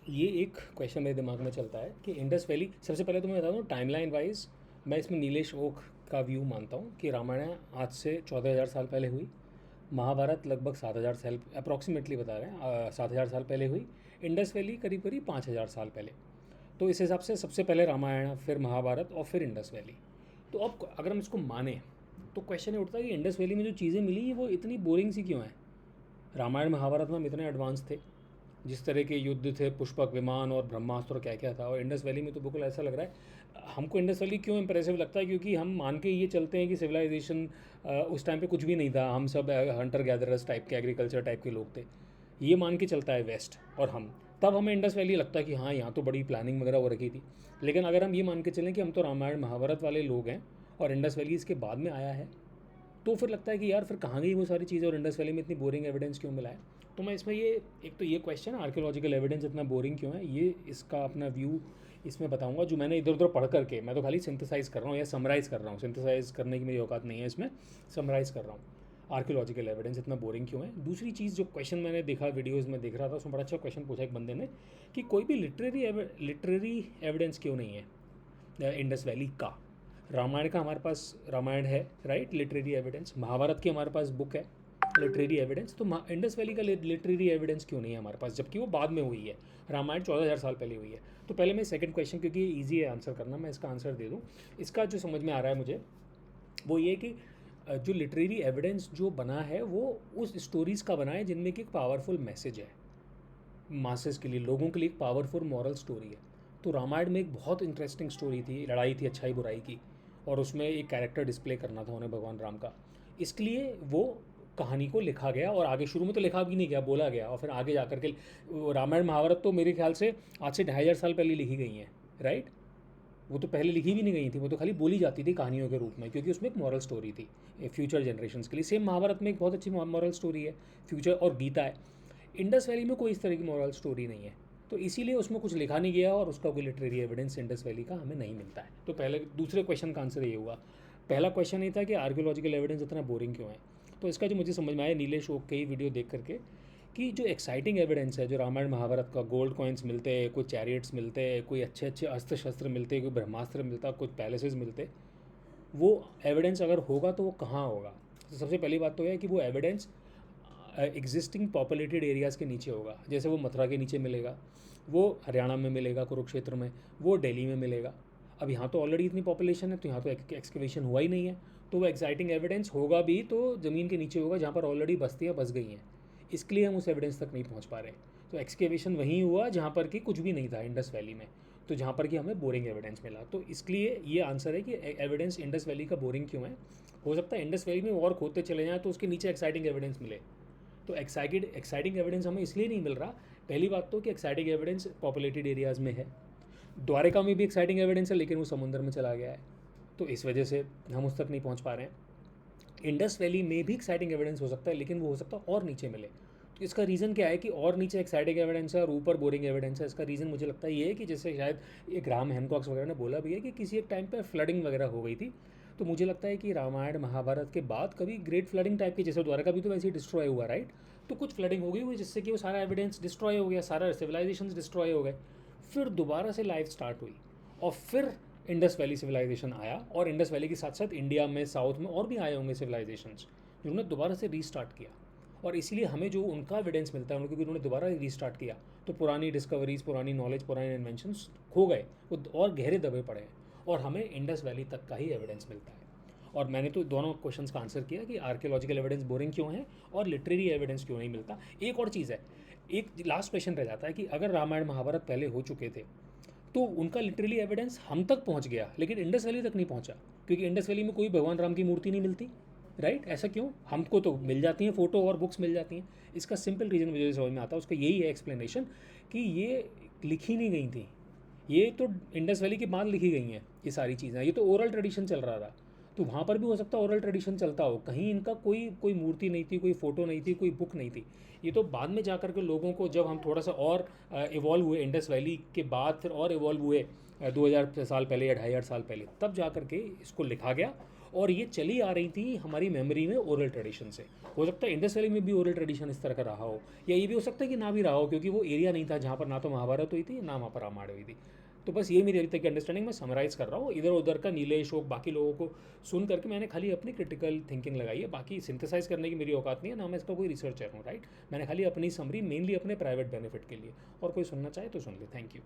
ये एक क्वेश्चन मेरे दिमाग में चलता है कि इंडस वैली, सबसे पहले तो मैं बता दूँ टाइमलाइन वाइज मैं इसमें नीलेश ओक का व्यू मानता हूँ कि रामायण आज से 14,000 साल पहले हुई, महाभारत लगभग 7,000 साल अप्रॉक्सीमेटली बता रहे हैं 7,000 साल पहले हुई, इंडस वैली करीब करीब 5,000 साल पहले। तो इस हिसाब से सबसे पहले रामायण, फिर महाभारत और फिर इंडस वैली। तो अब अगर हम इसको माने तो क्वेश्चन ये उठता है कि इंडस वैली में जो चीज़ें मिली वो इतनी बोरिंग सी क्यों है। रामायण महाभारत में हम इतने एडवांस थे, जिस तरह के युद्ध थे, पुष्पक विमान और ब्रह्मास्त्र और क्या क्या था, और इंडस वैली में तो बिल्कुल ऐसा लग रहा है। हमको इंडस वैली क्यों इंप्रेसिव लगता है, क्योंकि हम मान के ये चलते हैं कि सिविलाइजेशन उस टाइम पे कुछ भी नहीं था, हम सब हंटर गैदरर्स टाइप के, एग्रीकल्चर टाइप के लोग थे, ये मान के चलता है वेस्ट और हम, तब हमें इंडस वैली लगता है कि हाँ यहाँ तो बड़ी प्लानिंग वगैरह हो रखी थी। लेकिन अगर हम ये मान के चलें कि हम तो रामायण महाभारत वाले लोग हैं और इंडस वैली इसके बाद में आया है, तो फिर लगता है कि यार फिर कहाँ गई वो सारी चीज़ें और इंडस वैली में इतनी बोरिंग एविडेंस क्यों मिला है। तो मैं इसमें ये, एक तो ये क्वेश्चन आर्कियोलॉजिकल एविडेंस इतना बोरिंग क्यों है, ये इसका अपना व्यू इसमें बताऊंगा, जो मैंने इधर उधर पढ़ करके, मैं तो खाली सिंथेसाइज कर रहा हूँ या समराइज़ कर रहा हूँ, सिंथेसाइज करने की मेरी औकात नहीं है इसमें, समराइज़ कर रहा हूँ आर्कियोलॉजिकल एविडेंस इतना बोरिंग क्यों है। दूसरी चीज़ जो क्वेश्चन मैंने देखा, वीडियोज़ में देख रहा था, उसमें बड़ा अच्छा क्वेश्चन पूछा एक बंदे ने कि कोई भी लिटरेरी एविडेंस क्यों नहीं है इंडस वैली का। रामायण का हमारे पास रामायण है, राइट, लिटरेरी एविडेंस, महाभारत की हमारे पास बुक है लिटरेरी एविडेंस, तो इंडस वैली का लिटरेरी एविडेंस क्यों नहीं है हमारे पास, जबकि वो बाद में हुई है, रामायण 14,000 साल पहले हुई है। तो पहले मैं सेकंड क्वेश्चन, क्योंकि ये ईजी है आंसर करना, मैं इसका आंसर दे दूँ। इसका जो समझ में आ रहा है मुझे वो ये कि जो लिटरेरी एविडेंस जो बना है वो उस स्टोरीज़ का बना है जिनमें कि एक पावरफुल मैसेज है, मासेस के लिए, लोगों के लिए एक पावरफुल मॉरल स्टोरी है। तो रामायण में एक बहुत इंटरेस्टिंग स्टोरी थी, लड़ाई थी अच्छाई बुराई की, और उसमें एक कैरेक्टर डिस्प्ले करना था उन्हें, भगवान राम का, इसलिए वो कहानी को लिखा गया, और आगे शुरू में तो लिखा भी नहीं गया, बोला गया, और फिर आगे जा के रामायण महाभारत तो मेरे ख्याल से आज से 2,500 साल पहले लिखी गई हैं, राइट। वो तो पहले लिखी भी नहीं गई थी, वो तो खाली बोली जाती थी कहानियों के रूप में, क्योंकि उसमें एक मॉरल स्टोरी थी फ्यूचर जनरेशंस के लिए। सेम महाभारत में एक बहुत अच्छी मॉरल स्टोरी है फ्यूचर, और गीता है। इंडस वैली में कोई इस तरह की मॉरल स्टोरी नहीं है, तो इसीलिए उसमें कुछ लिखा नहीं गया और उसका कोई लिटरेरी एविडेंस इंडस वैली का हमें नहीं मिलता है। तो पहले दूसरे क्वेश्चन का आंसर ये हुआ। पहला क्वेश्चन ये था कि आर्कियोलॉजिकल एविडेंस इतना बोरिंग क्यों है। तो इसका जो मुझे समझ में आया नीलेश ओक के ही वीडियो देख करके, कि जो एक्साइटिंग एविडेंस है, जो रामायण महाभारत का, गोल्ड कॉइन्स मिलते हैं, कोई चैरियट्स मिलते हैं, कोई अच्छे अच्छे अस्त्र शस्त्र मिलते हैं, कोई ब्रह्मास्त्र मिलता, कुछ पैलेसेस मिलते, वो एविडेंस अगर होगा तो वो कहाँ होगा। तो सबसे पहली बात तो यह है कि वो एविडेंस एग्जिस्टिंग पॉपुलेटेड एरियाज़ के नीचे होगा, जैसे वो मथुरा के नीचे मिलेगा, वो हरियाणा में मिलेगा कुरुक्षेत्र में, वो दिल्ली में मिलेगा। अब यहाँ तो ऑलरेडी इतनी पॉपुलेशन है, तो यहाँ तो एक्सकेवेशन हुआ ही नहीं है, तो वो एक्साइटिंग एविडेंस होगा भी तो ज़मीन के नीचे होगा जहाँ पर ऑलरेडी बस्तियाँ बस गई हैं, इसके लिए हम उस एविडेंस तक नहीं पहुँच पा रहे। तो एक्सकेवेशन वहीं हुआ जहाँ पर कि कुछ भी नहीं था इंडस वैली में, तो जहाँ पर कि हमें बोरिंग एविडेंस मिला। तो इसलिए ये आंसर है कि एविडेंस इंडस वैली का बोरिंग क्यों है। हो सकता है इंडस वैली में और खोदते चले जाएँ तो उसके नीचे एक्साइटिंग एविडेंस मिले। तो एक्साइटिंग एविडेंस हमें इसलिए नहीं मिल रहा, पहली बात तो कि एक्साइटिंग एविडेंस पॉपुलेटेड एरियाज़ में है, द्वारिका में भी एक्साइटिंग एविडेंस है लेकिन वो समुद्र में चला गया है, तो इस वजह से हम उस तक नहीं पहुंच पा रहे हैं। इंडस वैली में भी एक्साइटिंग एविडेंस हो सकता है, लेकिन वो हो सकता है और नीचे मिले। तो इसका रीज़न क्या है कि और नीचे एक्साइटिंग एविडेंस है और ऊपर बोरिंग एविडेंस है। इसका रीज़न मुझे लगता है ये है कि जैसे शायद ये ग्राहम हैनकॉक्स वगैरह ने बोला भी है कि किसी एक टाइम पर फ्लडिंग वगैरह हो गई थी, तो मुझे लगता है कि रामायण महाभारत के बाद कभी ग्रेट फ्लडिंग टाइप की, जैसे द्वारका भी तो वैसे ही डिस्ट्रॉय हुआ, राइट, तो कुछ फ्लडिंग हो गई हुई जिससे कि वो सारा एविडेंस डिस्ट्रॉय हो गया, सारा सिविलाइजेशन डिस्ट्रॉय हो गए, फिर दोबारा से लाइफ स्टार्ट हुई, और फिर इंडस वैली सिविलाइजेशन आया, और इंडस वैली के साथ साथ इंडिया में साउथ में और भी आए होंगे सिविलाइजेशंस जिन्होंने दोबारा से रीस्टार्ट किया, और इसीलिए हमें जो उनका एविडेंस मिलता है उनको, क्योंकि उन्होंने दोबारा रीस्टार्ट किया, तो पुरानी डिस्कवरीज, पुरानी नॉलेज, पुराने इन्वेंशंस खो गए, वो और गहरे दबे पड़े हैं, और हमें इंडस वैली तक का ही एविडेंस मिलता है। और मैंने तो दोनों क्वेश्चंस का आंसर किया कि आर्कियोलॉजिकल एविडेंस बोरिंग क्यों है और लिटरेरी एविडेंस क्यों नहीं मिलता। एक और चीज़ है, एक लास्ट क्वेश्चन रह जाता है कि अगर रामायण महाभारत पहले हो चुके थे तो उनका लिटरली एविडेंस हम तक पहुंच गया लेकिन इंडस वैली तक नहीं पहुंचा, क्योंकि इंडस वैली में कोई भगवान राम की मूर्ति नहीं मिलती, राइट। ऐसा क्यों, हमको तो मिल जाती हैं फ़ोटो और बुक्स मिल जाती हैं। इसका सिंपल रीज़न मुझे समझ में आता है, उसका यही है एक्सप्लेनेशन, कि ये लिखी नहीं गई थी, ये तो इंडस वैली के बाद लिखी गई हैं ये सारी चीज़ें, ये तो ओरल ट्रेडिशन चल रहा था, तो वहाँ पर भी हो सकता है ओरल ट्रेडिशन चलता हो, कहीं इनका कोई कोई मूर्ति नहीं थी, कोई फ़ोटो नहीं थी, कोई बुक नहीं थी। ये तो बाद में जा कर के लोगों को, जब हम थोड़ा सा और इवॉल्व हुए इंडस वैली के बाद, फिर और इवॉल्व हुए 2,000 साल पहले या 2,500 साल पहले, तब जा कर के इसको लिखा गया, और ये चली आ रही थी हमारी मेमोरी में ओरल ट्रेडिशन से। हो सकता है इंडस वैली में भी ओरल ट्रेडिशन इस तरह का रहा हो, या ये भी हो सकता है कि ना भी रहा हो, क्योंकि वो एरिया नहीं था जहाँ पर ना तो महाभारत हुई थी ना वहाँ पर रामायण हुई थी। तो बस ये मेरी अभी तक की अंडरस्टैंडिंग, मैं समराइज़ कर रहा हूँ इधर उधर का नीलेश और बाकी लोगों को सुन करके। मैंने खाली अपनी क्रिटिकल थिंकिंग लगाई है, बाकी सिंथेसाइज करने की मेरी औकात नहीं है, ना मैं इसका कोई रिसर्चर हूँ, राइट। मैंने खाली अपनी समरी मेनली अपने प्राइवेट बेनिफिट के लिए, और कोई सुनना चाहे तो सुन ले। Thank you.